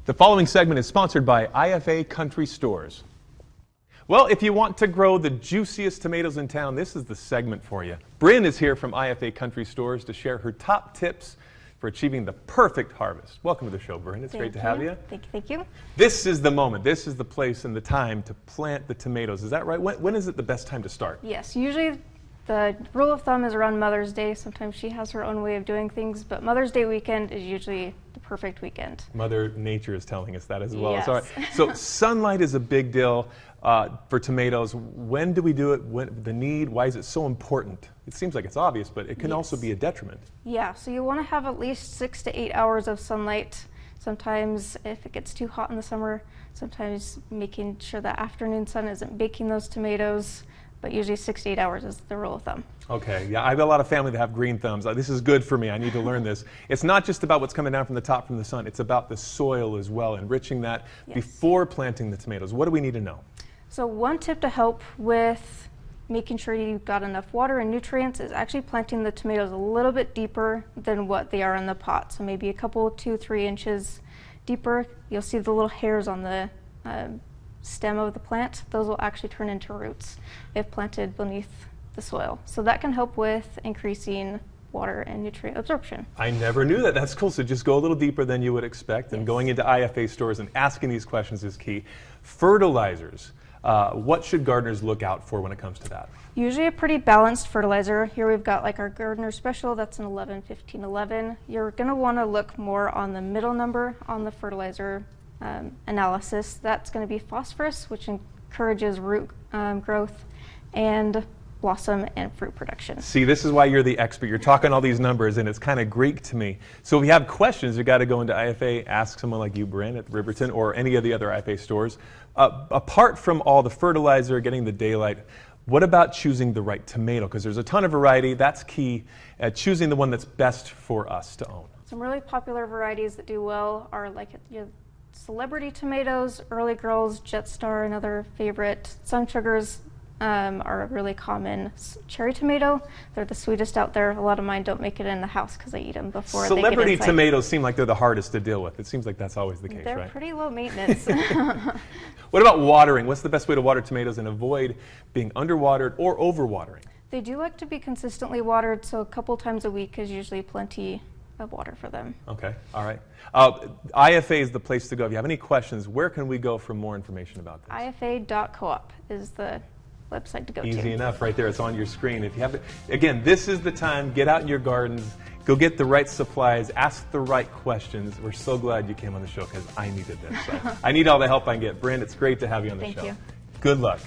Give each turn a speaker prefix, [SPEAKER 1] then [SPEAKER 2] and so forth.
[SPEAKER 1] The following segment is sponsored by IFA Country Stores. Well, if you want to grow the juiciest tomatoes in town, this is the segment for you. Brinn is here from IFA Country Stores to share her top tips for achieving the perfect harvest. Welcome to the show, Brinn. It's great to have you.
[SPEAKER 2] Thank you.
[SPEAKER 1] This is the moment. This is the place and the time to plant the tomatoes. Is that right? When is it the best time to start?
[SPEAKER 2] Yes, usually the rule of thumb is around Mother's Day. Sometimes she has her own way of doing things, but Mother's Day weekend is usually the perfect weekend.
[SPEAKER 1] Mother Nature is telling us that as well.
[SPEAKER 2] Yes.
[SPEAKER 1] All right. So sunlight is a big deal for tomatoes. When do we do it? The need? Why is it so important? It seems like it's obvious, but it can also be a detriment.
[SPEAKER 2] Yeah, so you want to have at least 6 to 8 hours of sunlight. Sometimes if it gets too hot in the summer, sometimes making sure that afternoon sun isn't baking those tomatoes. But usually 6 to 8 hours is the rule of thumb. Okay,
[SPEAKER 1] yeah, I have a lot of family that have green thumbs. This is good for me. I need to learn this. It's not just about what's coming down from the top from the sun. It's about the soil as well, enriching that before planting the tomatoes. What do we need to know?
[SPEAKER 2] So one tip to help with making sure you've got enough water and nutrients is actually planting the tomatoes a little bit deeper than what they are in the pot. So maybe a couple, 2-3 inches deeper. You'll see the little hairs on the stem of the plant. Those will actually turn into roots if planted beneath the soil. So that can help with increasing water and nutrient absorption.
[SPEAKER 1] I never knew that. That's cool. So just go a little deeper than you would expect, and going into IFA stores and asking these questions is key. Fertilizers. What should gardeners look out for when it comes to that?
[SPEAKER 2] Usually a pretty balanced fertilizer. Here we've got like our gardener special, that's an 11, 15, 11. You're going to want to look more on the middle number on the fertilizer analysis. That's going to be phosphorus, which encourages root growth and blossom and fruit production.
[SPEAKER 1] See, this is why you're the expert. You're talking all these numbers, and it's kind of Greek to me. So if you have questions, you got to go into IFA, ask someone like you, Brinn, at Riverton, or any of the other IFA stores. Apart from all the fertilizer, getting the daylight, what about choosing the right tomato? Because there's a ton of variety. That's key. Choosing the one that's best for us to own.
[SPEAKER 2] Some really popular varieties that do well are like celebrity tomatoes, early girls, Jetstar, another favorite. Sun sugars are a really common. Cherry tomato, they're the sweetest out there. A lot of mine don't make it in the house because I eat them before they get inside.
[SPEAKER 1] Celebrity tomatoes seem like they're the hardest to deal with. It seems like that's always the case, right?
[SPEAKER 2] They're pretty low maintenance.
[SPEAKER 1] What about watering? What's the best way to water tomatoes and avoid being underwatered or overwatering?
[SPEAKER 2] They do like to be consistently watered, so a couple times a week is usually plenty of water for them.
[SPEAKER 1] Okay, all right. IFA is the place to go. If you have any questions, where can we go for more information about this?
[SPEAKER 2] IFA.coop is the website to go to.
[SPEAKER 1] Easy enough, right there. It's on your screen. If you have, again, this is the time. Get out in your gardens. Go get the right supplies. Ask the right questions. We're so glad you came on the show because I needed this. So I need all the help I can get. Brinn, it's great to have you on the show.
[SPEAKER 2] Thank you.
[SPEAKER 1] Good luck.